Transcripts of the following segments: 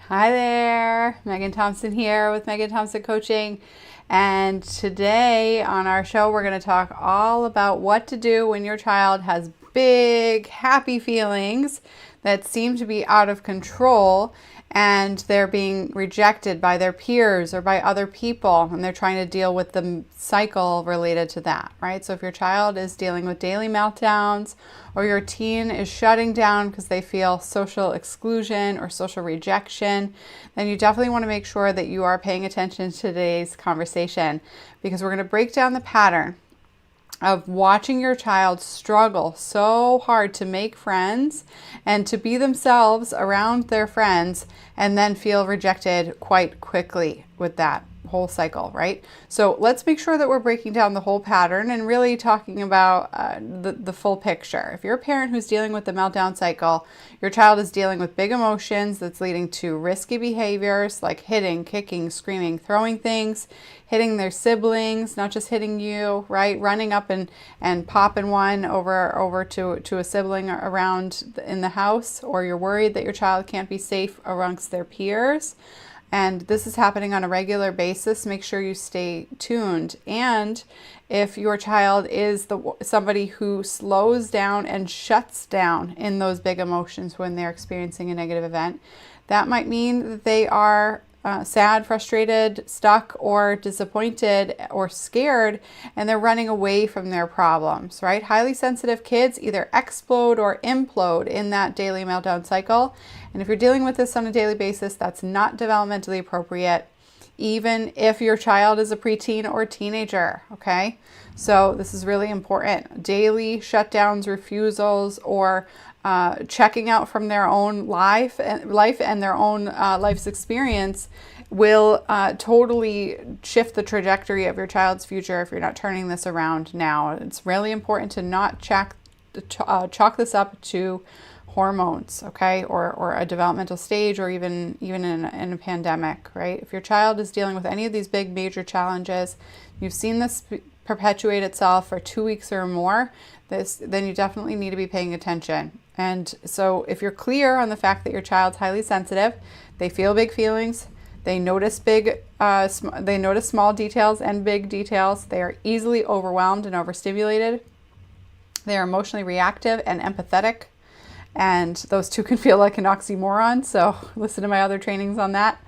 Hi there, Megan Thompson here with Megan Thompson Coaching. And today on our show, we're going to talk all about what to do when your child has big, happy feelings that seem to be out of control and they're being rejected by their peers or by other people, and they're trying to deal with the cycle related to that, right? So if your child is dealing with daily meltdowns, or your teen is shutting down because they feel social exclusion or social rejection, then you definitely want to make sure that you are paying attention to today's conversation, because we're going to break down the pattern of watching your child struggle so hard to make friends and to be themselves around their friends, and then feel rejected quite quickly with that whole cycle, right? So let's make sure that we're breaking down the whole pattern and really talking about the full picture. If you're a parent who's dealing with the meltdown cycle, your child is dealing with big emotions that's leading to risky behaviors like hitting, kicking, screaming, throwing things, hitting their siblings, not just hitting you, right? Running up and popping one over to a sibling around in the house, or you're worried that your child can't be safe amongst their peers. And this is happening on a regular basis. Make sure you stay tuned. And if your child is somebody who slows down and shuts down in those big emotions when they're experiencing a negative event, that might mean that they are sad, frustrated, stuck, or disappointed, or scared, and they're running away from their problems, right? Highly sensitive kids either explode or implode in that daily meltdown cycle. And if you're dealing with this on a daily basis, that's not developmentally appropriate, even if your child is a preteen or teenager, okay? So this is really important. Daily shutdowns, refusals, or checking out from their own life and their own life's experience will totally shift the trajectory of your child's future if you're not turning this around now. It's really important to not chalk this up to hormones, okay, or a developmental stage, or even in a pandemic, right? If your child is dealing with any of these big major challenges, you've seen this perpetuate itself for 2 weeks or more, then you definitely need to be paying attention. And so if you're clear on the fact that your child's highly sensitive, they feel big feelings, they notice small details and big details, they are easily overwhelmed and overstimulated, they are emotionally reactive and empathetic, and those two can feel like an oxymoron, so listen to my other trainings on that.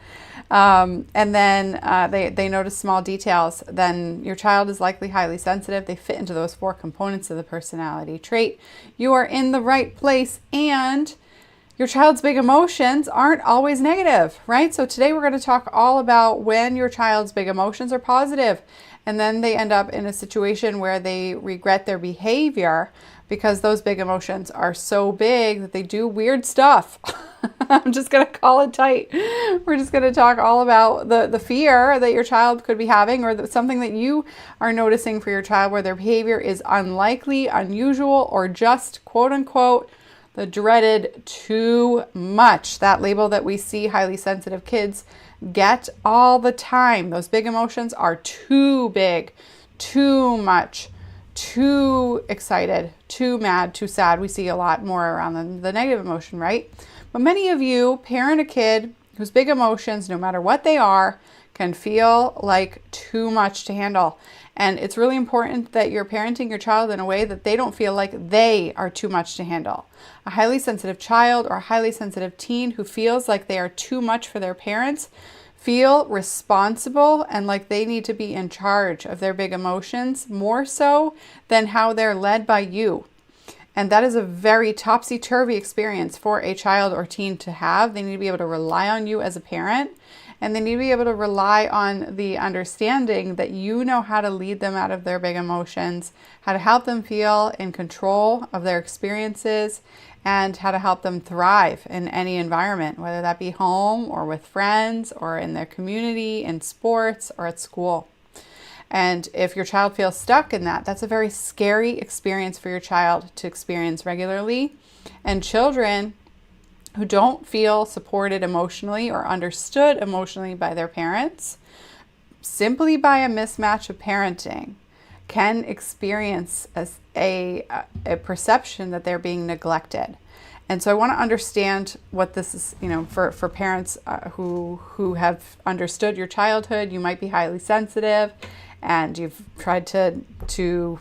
And then they notice small details, then your child is likely highly sensitive. They fit into those 4 components of the personality trait. You are in the right place, and your child's big emotions aren't always negative, right? So today we're going to talk all about when your child's big emotions are positive, and then they end up in a situation where they regret their behavior because those big emotions are so big that they do weird stuff. I'm just going to call it tight. We're just going to talk all about the fear that your child could be having, or something that you are noticing for your child where their behavior is unlikely, unusual, or just quote unquote the dreaded too much. That label that we see highly sensitive kids get all the time. Those big emotions are too big, too much, too excited, too mad, too sad. We see a lot more around the negative emotion, right? But many of you parent a kid whose big emotions, no matter what they are, can feel like too much to handle. And it's really important that you're parenting your child in a way that they don't feel like they are too much to handle. A highly sensitive child or a highly sensitive teen who feels like they are too much for their parents feel responsible and like they need to be in charge of their big emotions more so than how they're led by you. And that is a very topsy-turvy experience for a child or teen to have. They need to be able to rely on you as a parent, and they need to be able to rely on the understanding that you know how to lead them out of their big emotions, how to help them feel in control of their experiences, and how to help them thrive in any environment, whether that be home or with friends or in their community, in sports or at school. And if your child feels stuck in that, that's a very scary experience for your child to experience regularly. And children who don't feel supported emotionally or understood emotionally by their parents, simply by a mismatch of parenting, can experience a perception that they're being neglected. And so I want to understand what this is, for parents who have understood your childhood. You might be highly sensitive and you've tried to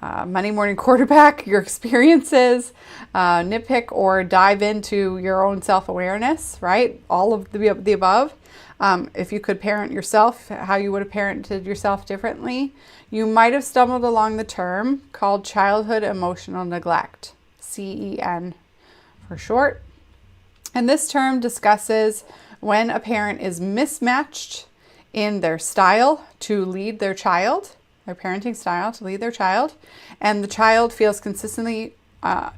Monday morning quarterback your experiences, nitpick or dive into your own self-awareness, right? All of the above. If you could parent yourself, how you would have parented yourself differently. You might have stumbled along the term called childhood emotional neglect, CEN for short. And this term discusses when a parent is mismatched in their style to lead their child, their parenting style to lead their child, and the child feels consistently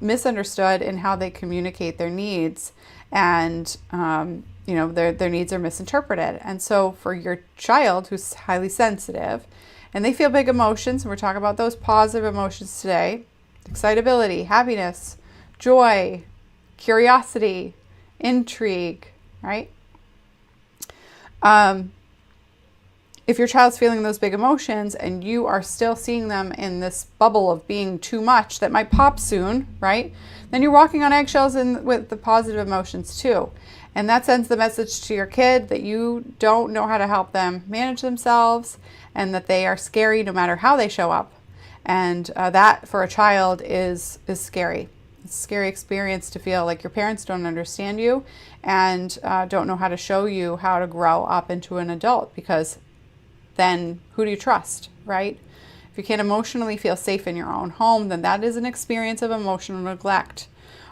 misunderstood in how they communicate their needs, and their needs are misinterpreted. And so for your child who's highly sensitive and they feel big emotions, and we're talking about those positive emotions today: excitability, happiness, joy, curiosity, intrigue, right? If your child's feeling those big emotions and you are still seeing them in this bubble of being too much that might pop soon, right? Then you're walking on eggshells with the positive emotions too. And that sends the message to your kid that you don't know how to help them manage themselves and that they are scary no matter how they show up. And that for a child is scary. It's a scary experience to feel like your parents don't understand you and don't know how to show you how to grow up into an adult, because then who do you trust, right? If you can't emotionally feel safe in your own home, then that is an experience of emotional neglect.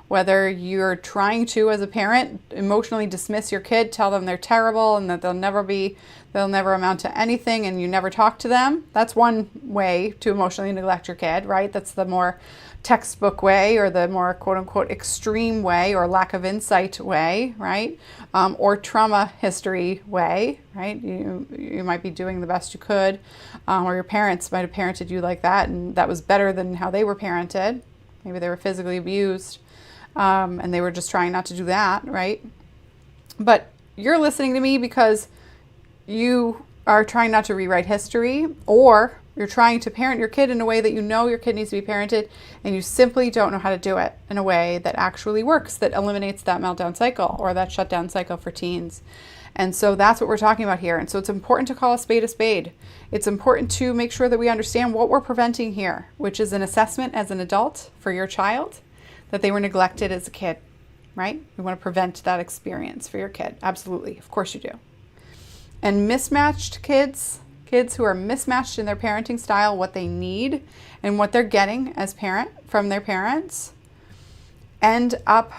Whether you're trying to, as a parent, emotionally dismiss your kid, tell them they're terrible and that they'll never amount to anything, and you never talk to them. That's one way to emotionally neglect your kid, right? That's the more textbook way, or the more quote unquote extreme way, or lack of insight way, right? Or trauma history way, right? You might be doing the best you could, or your parents might have parented you like that, and that was better than how they were parented. Maybe they were physically abused, and they were just trying not to do that, right? But you're listening to me because you are trying not to rewrite history, or you're trying to parent your kid in a way that you know your kid needs to be parented, and you simply don't know how to do it in a way that actually works, that eliminates that meltdown cycle or that shutdown cycle for teens. And so that's what we're talking about here. And so it's important to call a spade a spade. It's important to make sure that we understand what we're preventing here, which is an assessment as an adult for your child that they were neglected as a kid, right? We want to prevent that experience for your kid. Absolutely. Of course you do. And mismatched kids who are mismatched in their parenting style, what they need and what they're getting as parent from their parents, end up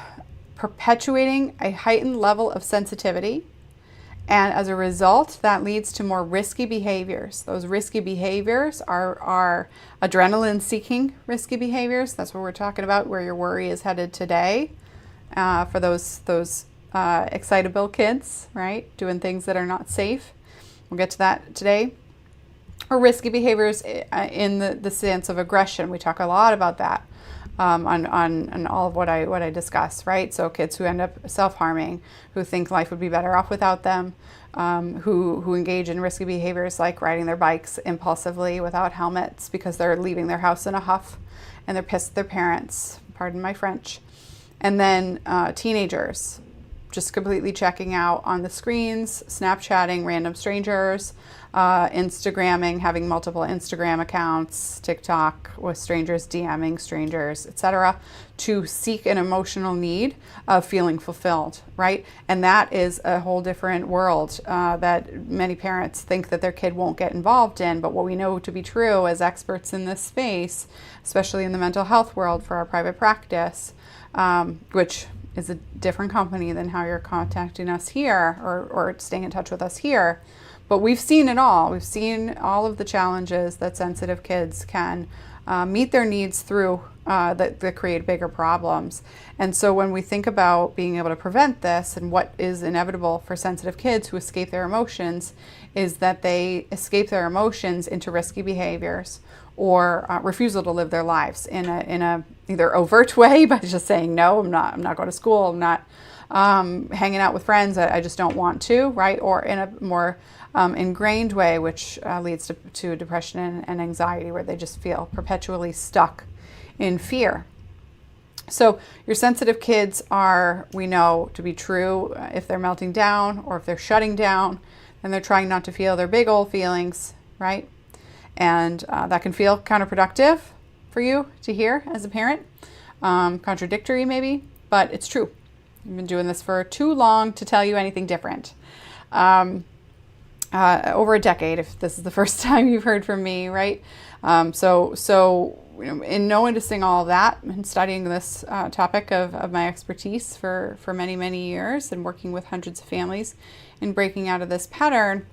perpetuating a heightened level of sensitivity. And as a result, that leads to more risky behaviors. Those risky behaviors are adrenaline-seeking risky behaviors. That's what we're talking about, where your worry is headed today, for those excitable kids, right? Doing things that are not safe. We'll get to that today. Or risky behaviors in the sense of aggression. We talk a lot about that on all of what I discuss, right? So kids who end up self-harming, who think life would be better off without them, who engage in risky behaviors like riding their bikes impulsively without helmets because they're leaving their house in a huff and they're pissed at their parents, pardon my French. And then teenagers, just completely checking out on the screens, Snapchatting random strangers, Instagramming, having multiple Instagram accounts, TikTok with strangers, DMing strangers, etc., to seek an emotional need of feeling fulfilled, right? And that is a whole different world that many parents think that their kid won't get involved in. But what we know to be true as experts in this space, especially in the mental health world for our private practice, which is a different company than how you're contacting us here or staying in touch with us here. But we've seen it all. We've seen all of the challenges that sensitive kids can meet their needs through that create bigger problems. And so when we think about being able to prevent this, and what is inevitable for sensitive kids who escape their emotions is that they escape their emotions into risky behaviors or refusal to live their lives in a either overt way by just saying, no, I'm not going to school, I'm not hanging out with friends, I just don't want to, right? Or in a more ingrained way, which leads to depression and anxiety, where they just feel perpetually stuck in fear. So your sensitive kids are, we know to be true, if they're melting down or if they're shutting down, and they're trying not to feel their big old feelings, right? And that can feel counterproductive for you to hear as a parent, contradictory maybe, but it's true. I've been doing this for too long to tell you anything different. Over a decade, if this is the first time you've heard from me, right? So in noticing all of that and studying this topic of my expertise for many, many years and working with hundreds of families and breaking out of this pattern,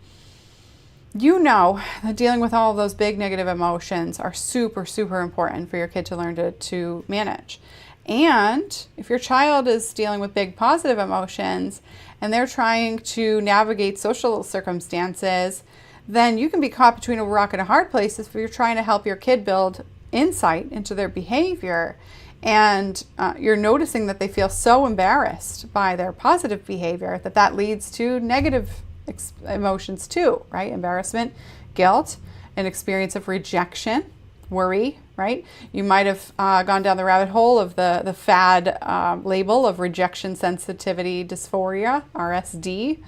you know that dealing with all of those big negative emotions are super, super important for your kid to learn to manage. And if your child is dealing with big positive emotions and they're trying to navigate social circumstances, then you can be caught between a rock and a hard place if you're trying to help your kid build insight into their behavior. And you're noticing that they feel so embarrassed by their positive behavior that leads to negative emotions too, right? Embarrassment, guilt, an experience of rejection, worry, right? You might have gone down the rabbit hole of the fad label of rejection sensitivity dysphoria, RSD,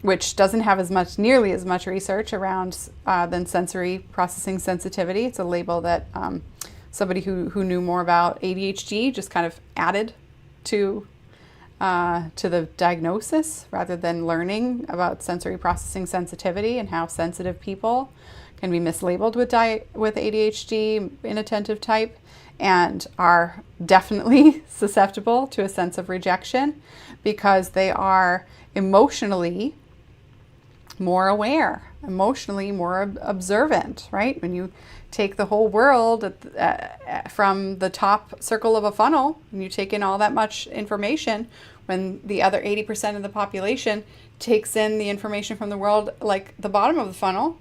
which doesn't have nearly as much research around than sensory processing sensitivity. It's a label that somebody who knew more about ADHD just kind of added to the diagnosis rather than learning about sensory processing sensitivity and how sensitive people can be mislabeled with ADHD, inattentive type, and are definitely susceptible to a sense of rejection because they are emotionally more aware, emotionally more observant, right? When you take the whole world from the top circle of a funnel and you take in all that much information, when the other 80% of the population takes in the information from the world like the bottom of the funnel,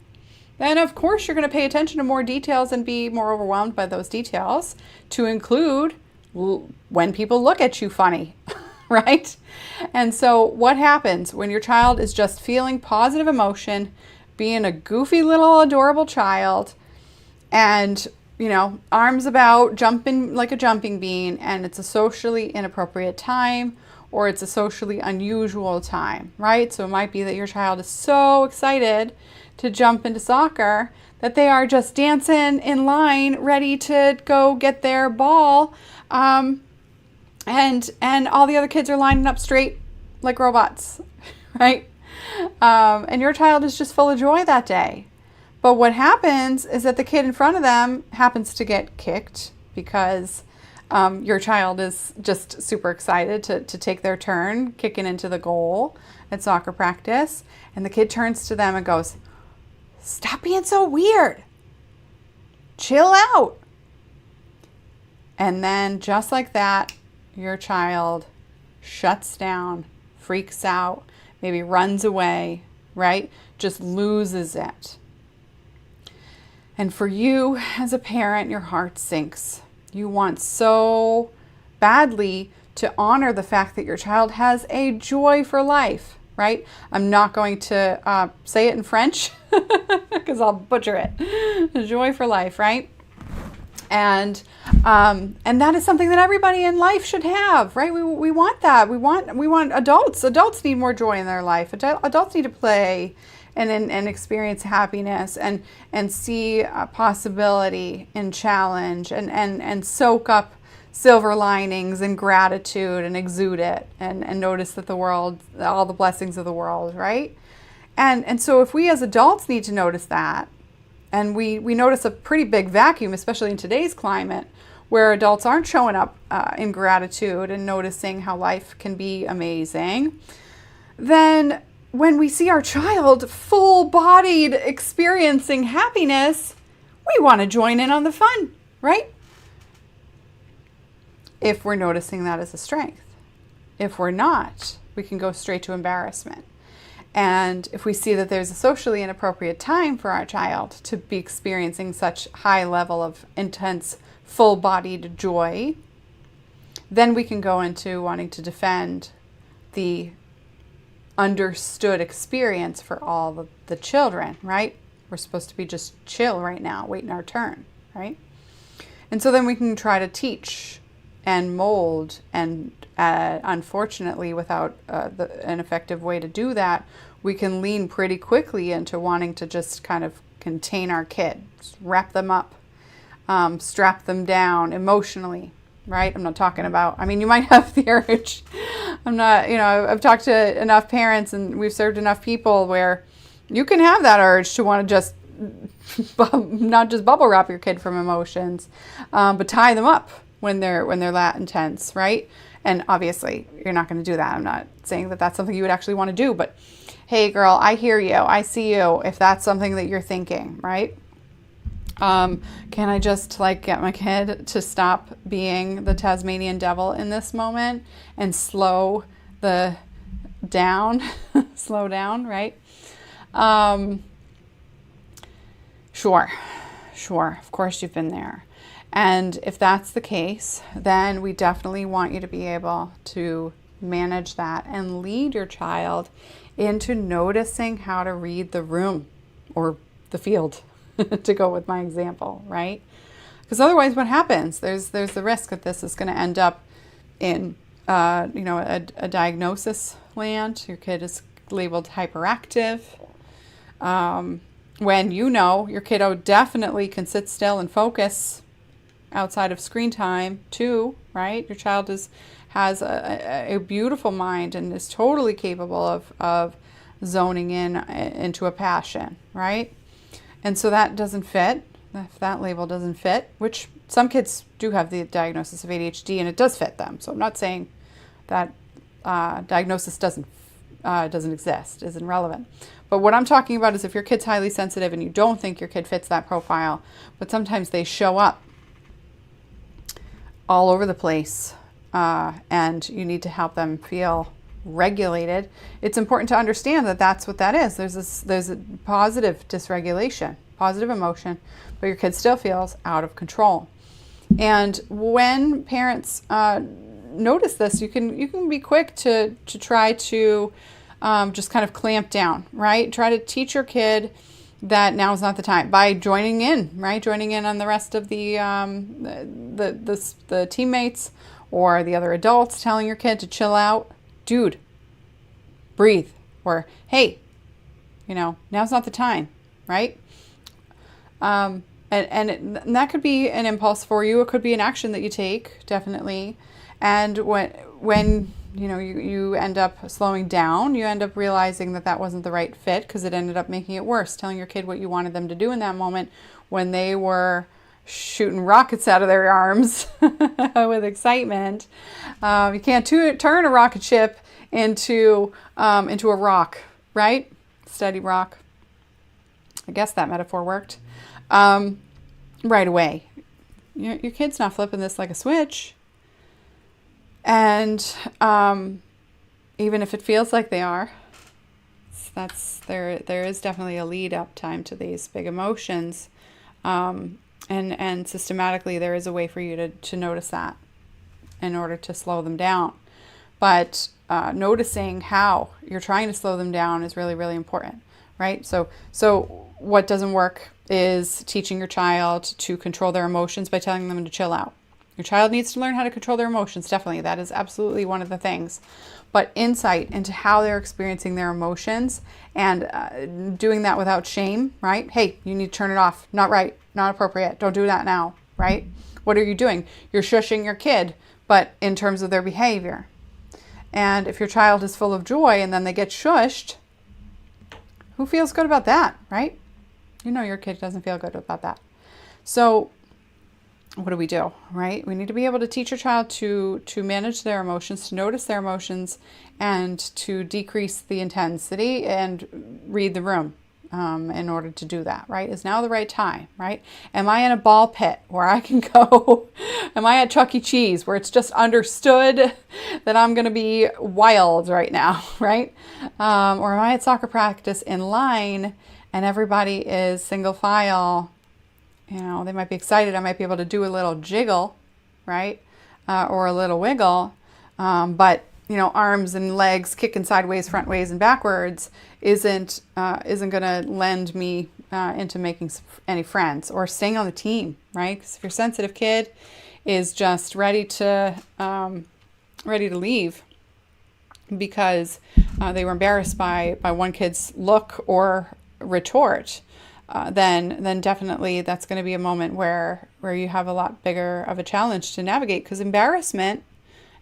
then of course you're going to pay attention to more details and be more overwhelmed by those details, to include when people look at you funny, right? And so what happens when your child is just feeling positive emotion, being a goofy little adorable child, and arms about, jumping like a jumping bean, and it's a socially inappropriate time or it's a socially unusual time, right? So it might be that your child is so excited to jump into soccer that they are just dancing in line ready to go get their ball, and all the other kids are lining up straight like robots, right? And your child is just full of joy that day. But what happens is that the kid in front of them happens to get kicked because your child is just super excited to take their turn kicking into the goal at soccer practice. And the kid turns to them and goes, "Stop being so weird. Chill out." And then just like that, your child shuts down, freaks out, maybe runs away, right? Just loses it. And for you as a parent, your heart sinks. You want so badly to honor the fact that your child has a joy for life, right? I'm not going to say it in French because I'll butcher it. A joy for life, right? And that is something that everybody in life should have, right? We want that. We want adults. Adults need more joy in their life. Adults need to play and experience happiness and see a possibility and challenge and soak up silver linings and gratitude and exude it and notice that the world, all the blessings of the world, right? And so if we as adults need to notice that, and we notice a pretty big vacuum, especially in today's climate, where adults aren't showing up in gratitude and noticing how life can be amazing, then when we see our child full-bodied experiencing happiness, we want to join in on the fun, right? If we're noticing that as a strength. If we're not, we can go straight to embarrassment. And if we see that there's a socially inappropriate time for our child to be experiencing such high level of intense, full-bodied joy, then we can go into wanting to defend the understood experience for all the children, right? We're supposed to be just chill right now, waiting our turn, right? And so then we can try to teach and mold. And unfortunately, without an effective way to do that, we can lean pretty quickly into wanting to just kind of contain our kid, just wrap them up, strap them down emotionally, right? I'm not talking about, I mean, you might have the urge. I'm not, I've talked to enough parents and we've served enough people where you can have that urge to want to just not just bubble wrap your kid from emotions, but tie them up when they're that intense, right? And obviously, you're not going to do that. I'm not saying that that's something you would actually want to do, but hey, girl, I hear you. I see you. If that's something that you're thinking, right? Can I just get my kid to stop being the Tasmanian devil in this moment and slow down, right? Sure. Of course you've been there. And if that's the case, then we definitely want you to be able to manage that and lead your child into noticing how to read the room or the field, to go with my example, right? Because otherwise what happens? There's the risk that this is going to end up in, a diagnosis land. Your kid is labeled hyperactive. When your kiddo definitely can sit still and focus outside of screen time too, right? Your child has a beautiful mind and is totally capable of zoning into a passion, right? And so that doesn't fit. If that label doesn't fit, which some kids do have the diagnosis of ADHD and it does fit them. So I'm not saying that diagnosis doesn't exist, isn't relevant. But what I'm talking about is if your kid's highly sensitive and you don't think your kid fits that profile, but sometimes they show up all over the place and you need to help them feel regulated, it's important to understand that that's what that is. There's a positive dysregulation, positive emotion, but your kid still feels out of control. And when parents notice this, you can be quick to try to just kind of clamp down, right? Try to teach your kid that now is not the time by joining in, right? Joining in on the rest of the teammates or the other adults, telling your kid to chill out. Dude, breathe. Or, hey, now's not the time, right? And that could be an impulse for you. It could be an action that you take, definitely. And when you end up slowing down, you end up realizing that wasn't the right fit because it ended up making it worse. Telling your kid what you wanted them to do in that moment when they were shooting rockets out of their arms with excitement. You can't turn a rocket ship into a rock, right? Steady rock. I guess that metaphor worked. Right away. Your kid's not flipping this like a switch. And even if it feels like they are, there is definitely a lead up time to these big emotions. And systematically there is a way for you to notice that in order to slow them down. But noticing how you're trying to slow them down is really, really important, right? So what doesn't work is teaching your child to control their emotions by telling them to chill out. Your child needs to learn how to control their emotions, definitely. That is absolutely one of the things. But insight into how they're experiencing their emotions and doing that without shame, right? Hey, you need to turn it off. Not right. Not appropriate. Don't do that now, right? What are you doing? You're shushing your kid, but in terms of their behavior. And if your child is full of joy and then they get shushed, who feels good about that, right? Your kid doesn't feel good about that. So what do we do, right? We need to be able to teach your child to manage their emotions, to notice their emotions, and to decrease the intensity and read the room in order to do that, right? Is now the right time, right? Am I in a ball pit where I can go? Am I at Chuck E. Cheese where it's just understood that I'm going to be wild right now, right? Or am I at soccer practice in line and everybody is single file? They might be excited. I might be able to do a little jiggle, right? Or a little wiggle. But, arms and legs kicking sideways, front ways, and backwards isn't going to lend me into making any friends or staying on the team, right? Because if you're a sensitive kid, is just ready to leave because they were embarrassed by one kid's look or retort, then definitely that's going to be a moment where you have a lot bigger of a challenge to navigate. Because embarrassment,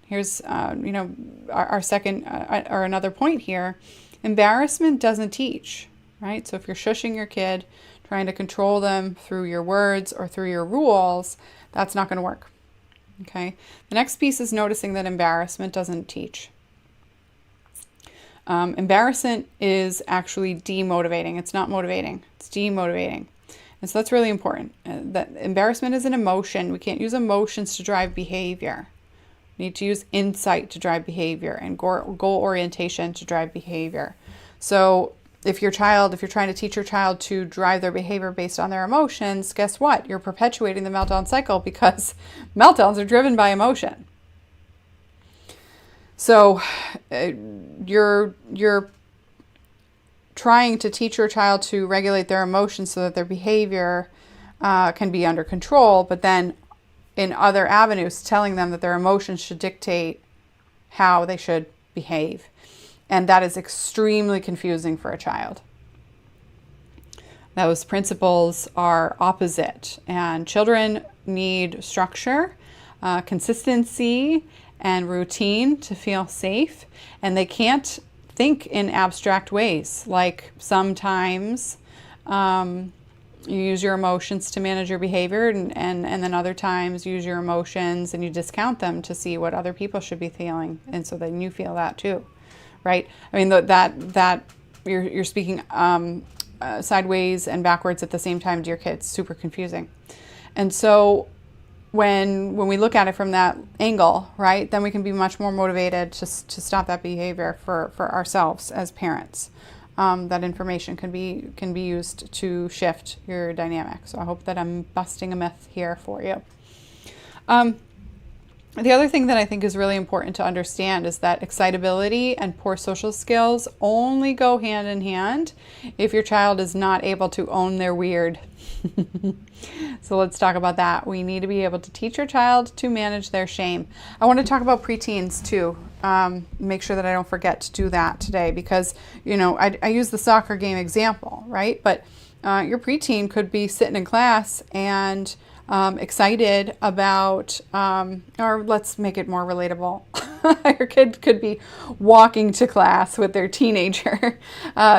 here's our second or another point here, embarrassment doesn't teach, right? So if you're shushing your kid, trying to control them through your words or through your rules, that's not going to work. Okay. The next piece is noticing that embarrassment doesn't teach. Embarrassment is actually demotivating. It's not motivating. It's demotivating. And so that's really important. That embarrassment is an emotion. We can't use emotions to drive behavior. We need to use insight to drive behavior and goal orientation to drive behavior. So if you're trying to teach your child to drive their behavior based on their emotions, guess what? You're perpetuating the meltdown cycle because meltdowns are driven by emotion. So you're trying to teach your child to regulate their emotions so that their behavior can be under control, but then in other avenues telling them that their emotions should dictate how they should behave. And that is extremely confusing for a child. Those principles are opposite, and children need structure, consistency, and routine to feel safe, and they can't think in abstract ways. Like sometimes you use your emotions to manage your behavior, and then other times you use your emotions and you discount them to see what other people should be feeling, and so then you feel that too, right? I mean that you're speaking sideways and backwards at the same time to your kids. Super confusing. And so when we look at it from that angle, right, then we can be much more motivated to stop that behavior for ourselves as parents. That information can be used to shift your dynamic. So I hope that I'm busting a myth here for you. The other thing that I think is really important to understand is that excitability and poor social skills only go hand in hand if your child is not able to own their weird. So let's talk about that. We need to be able to teach your child to manage their shame. I want to talk about preteens too. Make sure that I don't forget to do that today because, I use the soccer game example, right? But your preteen could be sitting in class and excited about, or let's make it more relatable. Your kid could be walking to class with their teenager,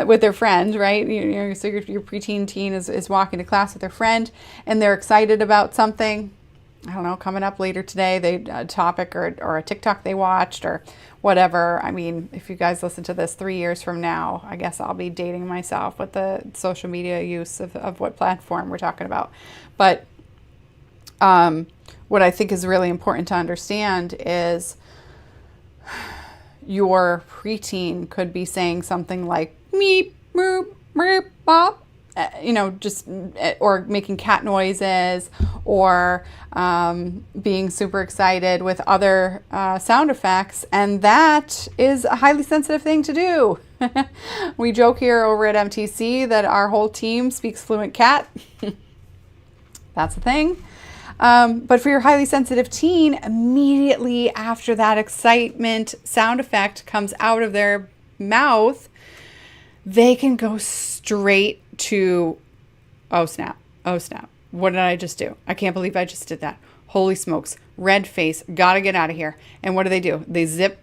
with their friend, right? So your preteen teen is walking to class with their friend, and they're excited about something. I don't know, coming up later today, a topic or a TikTok they watched or whatever. I mean, if you guys listen to this 3 years from now, I guess I'll be dating myself with the social media use of what platform we're talking about. But what I think is really important to understand is your preteen could be saying something like meep, moop, moop, bop, or making cat noises, or being super excited with other sound effects, and that is a highly sensitive thing to do. We joke here over at MTC that our whole team speaks fluent cat. That's a thing. But for your highly sensitive teen, immediately after that excitement sound effect comes out of their mouth, they can go straight to, oh snap, what did I just do? I can't believe I just did that. Holy smokes, red face, gotta get out of here. And what do? They zip,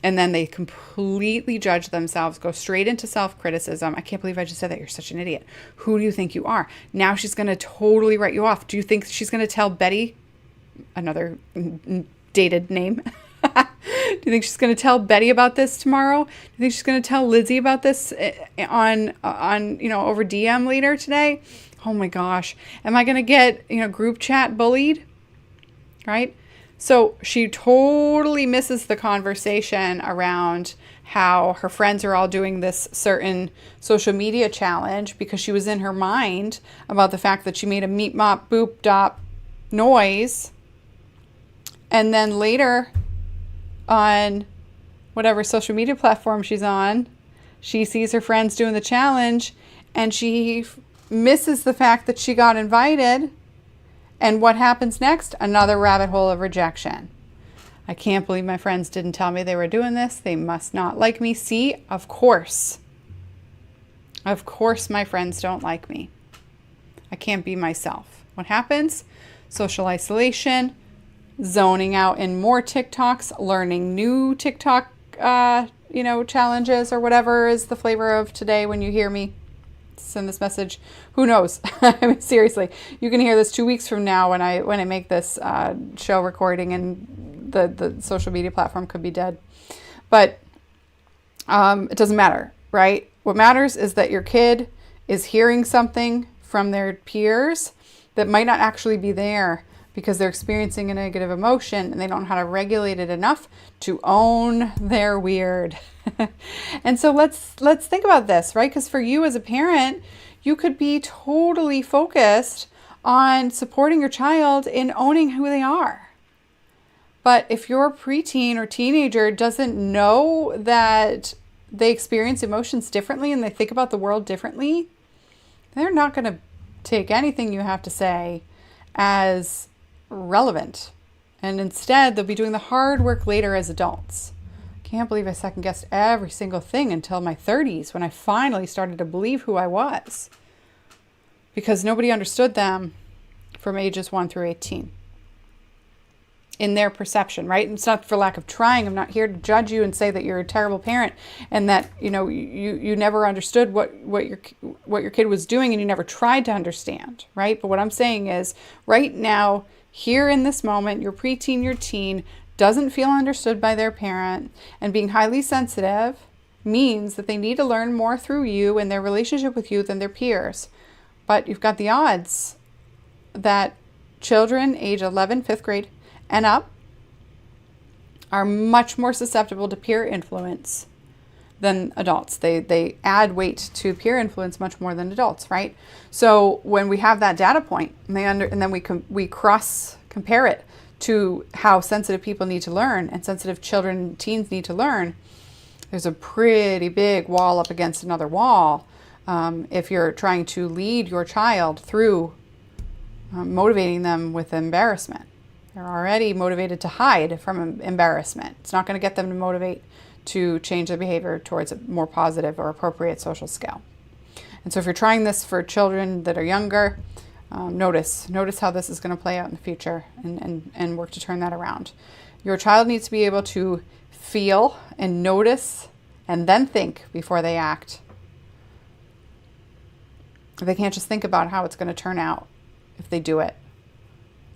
and then they completely judge themselves, go straight into self-criticism. I can't believe I just said that. You're such an idiot. Who do you think you are? Now she's going to totally write you off. Do you think she's going to tell Betty, another dated name? Do you think she's going to tell Betty about this tomorrow? Do you think she's going to tell Lizzie about this on over DM later today? Oh my gosh. Am I going to get, group chat bullied? Right? So she totally misses the conversation around how her friends are all doing this certain social media challenge because she was in her mind about the fact that she made a meep, mop, boop, dop noise. And then later on whatever social media platform she's on, she sees her friends doing the challenge and she misses the fact that she got invited. And what happens next? Another rabbit hole of rejection. I can't believe my friends didn't tell me they were doing this. They must not like me. See, of course. Of course my friends don't like me. I can't be myself. What happens? Social isolation, zoning out in more TikToks, learning new TikTok, challenges or whatever is the flavor of today when you hear me send this message. Who knows? I mean, seriously, you can hear this 2 weeks from now when I make this show recording, and the social media platform could be dead. But it doesn't matter, right? What matters is that your kid is hearing something from their peers that might not actually be there because they're experiencing a negative emotion and they don't know how to regulate it enough to own their weird. And so let's think about this, right? Because for you as a parent, you could be totally focused on supporting your child in owning who they are. But if your preteen or teenager doesn't know that they experience emotions differently and they think about the world differently, they're not going to take anything you have to say as relevant. And instead, they'll be doing the hard work later as adults. Can't believe I second guessed every single thing until my 30s when I finally started to believe who I was. Because nobody understood them from ages 1 through 18. In their perception, right? And it's not for lack of trying. I'm not here to judge you and say that you're a terrible parent and that, you never understood what your kid was doing and you never tried to understand, right? But what I'm saying is right now, here in this moment, your preteen, your teen doesn't feel understood by their parent, and being highly sensitive means that they need to learn more through you and their relationship with you than their peers. But you've got the odds that children age 11, 5th grade, and up are much more susceptible to peer influence than adults. They add weight to peer influence much more than adults, right? So when we have that data point, and then we cross compare it to how sensitive people need to learn and sensitive children and teens need to learn, there's a pretty big wall up against another wall if you're trying to lead your child through motivating them with embarrassment. They're already motivated to hide from embarrassment. It's not going to get them to motivate to change their behavior towards a more positive or appropriate social scale. And so if you're trying this for children that are younger, notice how this is going to play out in the future and work to turn that around. Your child needs to be able to feel and notice and then think before they act. They can't just think about how it's going to turn out if they do it.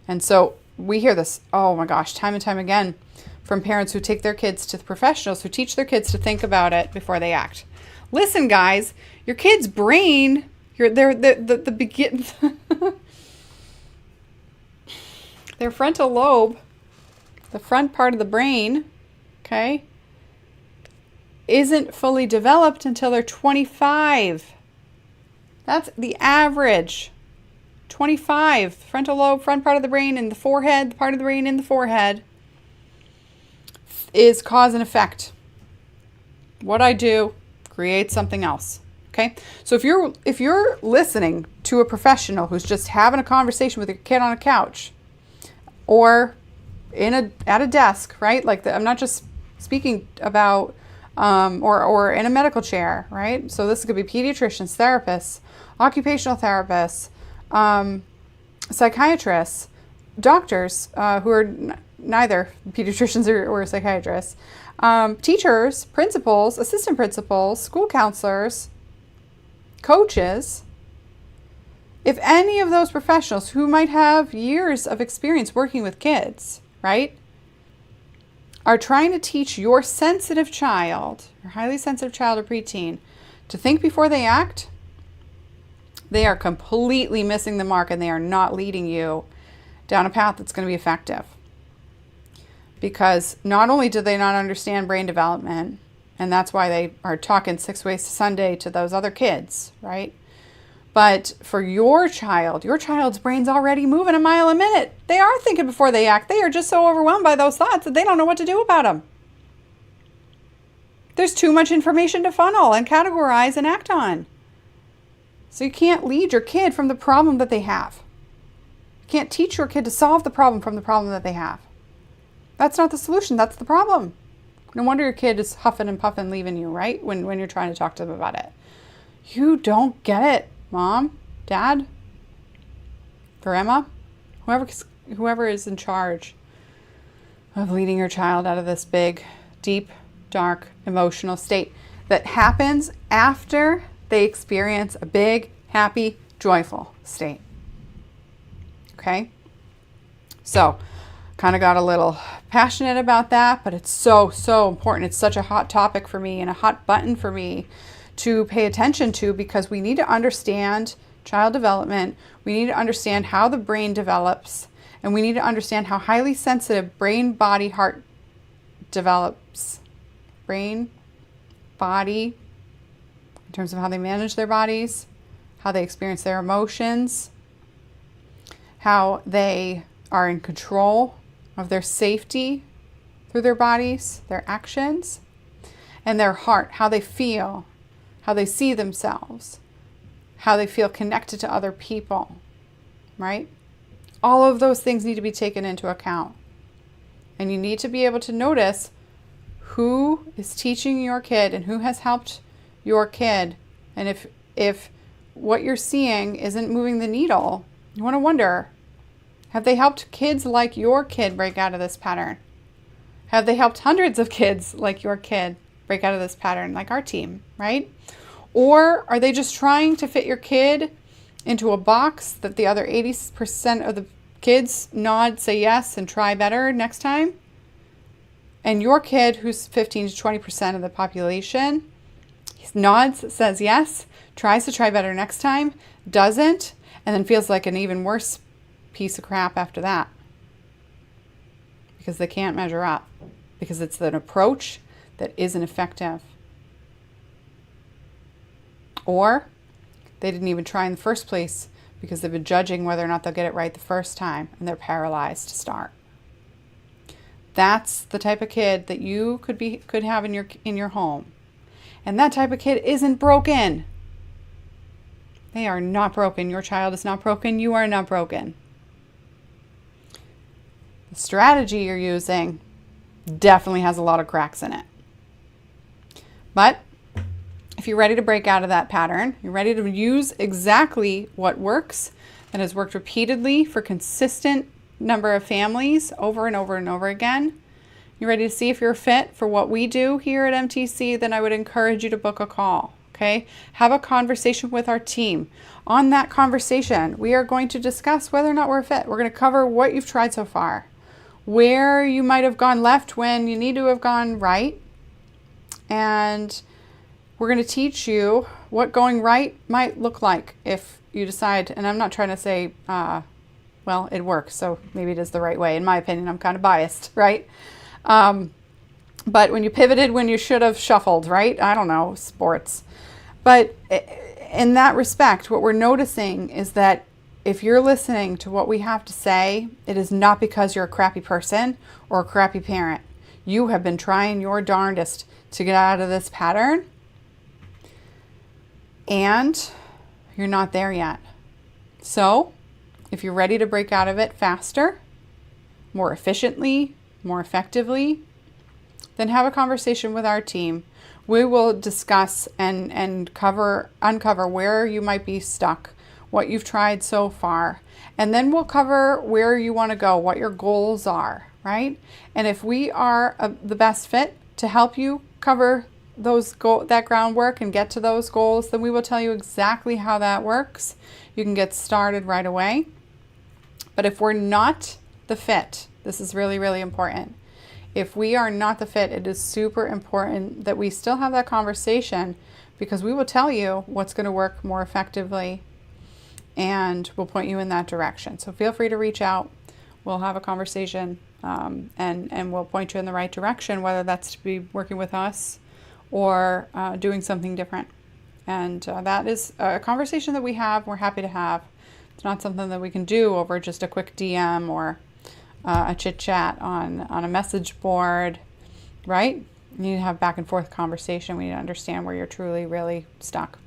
And so we hear this, oh my gosh, time and time again from parents who take their kids to the professionals who teach their kids to think about it before they act. Listen, guys, your kid's brain, their frontal lobe, the front part of the brain, okay, isn't fully developed until they're 25. That's the average. 25, frontal lobe, front part of the brain in the forehead, part of the brain in the forehead is cause and effect. What I do creates something else. Okay? So if you're listening to a professional who's just having a conversation with your kid on a couch or at a desk, right? Like I'm not just speaking about or in a medical chair, right? So this could be pediatricians, therapists, occupational therapists, psychiatrists, doctors who are neither pediatricians or psychiatrists, teachers, principals, assistant principals, school counselors, coaches. If any of those professionals who might have years of experience working with kids, right, are trying to teach your sensitive child, your highly sensitive child or preteen, to think before they act, they are completely missing the mark and they are not leading you down a path that's going to be effective. Because not only do they not understand brain development, and that's why they are talking 6 ways to Sunday to those other kids, right? But for your child's brain's already moving a mile a minute. They are thinking before they act. They are just so overwhelmed by those thoughts that they don't know what to do about them. There's too much information to funnel and categorize and act on. So you can't lead your kid from the problem that they have. can't teach your kid to solve the problem from the problem that they have. That's not the solution. That's the problem. No wonder your kid is huffing and puffing leaving you, right? When you're trying to talk to them about it. You don't get it, Mom, Dad, Grandma, whoever is in charge of leading your child out of this big, deep, dark, emotional state that happens after they experience a big, happy, joyful state. Okay? So, kind of got a little passionate about that, but it's so, so important. It's such a hot topic for me and a hot button for me to pay attention to, because we need to understand child development. We need to understand how the brain develops, and we need to understand how highly sensitive brain, body, heart develops. Brain, body, in terms of how they manage their bodies, how they experience their emotions, how they are in control of their safety through their bodies, their actions, and their heart, how they feel, how they see themselves, how they feel connected to other people, right? All of those things need to be taken into account. And you need to be able to notice who is teaching your kid and who has helped your kid. And if what you're seeing isn't moving the needle, you want to wonder, have they helped kids like your kid break out of this pattern? Have they helped hundreds of kids like your kid break out of this pattern, like our team, right? Or are they just trying to fit your kid into a box that the other 80% of the kids nod, say yes, and try better next time? And your kid, who's 15 to 20% of the population, nods, says yes, tries to try better next time, doesn't, and then feels like an even worse piece of crap after that. Because they can't measure up. Because it's an approach that isn't effective. Or they didn't even try in the first place because they've been judging whether or not they'll get it right the first time, and they're paralyzed to start. That's the type of kid that you could have in your home. And that type of kid isn't broken. They are not broken. Your child is not broken. You are not broken. The strategy you're using definitely has a lot of cracks in it. But if you're ready to break out of that pattern, you're ready to use exactly what works, that has worked repeatedly for consistent number of families over and over and over again, you're ready to see if you're fit for what we do here at MTC, then I would encourage you to book a call. Okay? Have a conversation with our team. On that conversation, we are going to discuss whether or not we're fit. We're going to cover what you've tried so far, where you might have gone left when you need to have gone right, and we're going to teach you what going right might look like if you decide, and I'm not trying to say, well, it works, so maybe it is the right way. In my opinion, I'm kind of biased, right? But when you pivoted when you should have shuffled, right? I don't know, sports. But in that respect, what we're noticing is that if you're listening to what we have to say, it is not because you're a crappy person or a crappy parent. You have been trying your darndest to get out of this pattern, and you're not there yet. So, if you're ready to break out of it faster, more efficiently, more effectively, then have a conversation with our team. We will discuss and uncover where you might be stuck, what you've tried so far, and then we'll cover where you want to go, what your goals are, right? And if we are the best fit to help you cover that groundwork and get to those goals, then we will tell you exactly how that works. You can get started right away. But if we're not the fit, this is really, really important. If we are not the fit, it is super important that we still have that conversation, because we will tell you what's going to work more effectively and we'll point you in that direction. So feel free to reach out. We'll have a conversation and we'll point you in the right direction, whether that's to be working with us or doing something different. And that is a conversation that we're happy to have. It's not something that we can do over just a quick DM or a chit chat on a message board, right? You need to have back and forth conversation. We need to understand where you're truly, really stuck.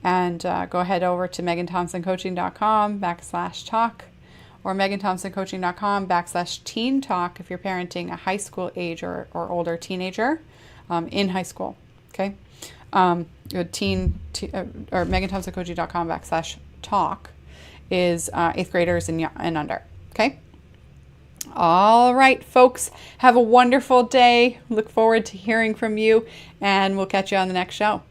And go ahead over to meganthompsoncoaching.com/talk, or meganthompsoncoaching.com/teen talk if you're parenting a high school age or older teenager in high school. Okay. Or meganthompsoncoaching.com/talk is 8th graders and under. Okay. All right, folks, have a wonderful day. Look forward to hearing from you, and we'll catch you on the next show.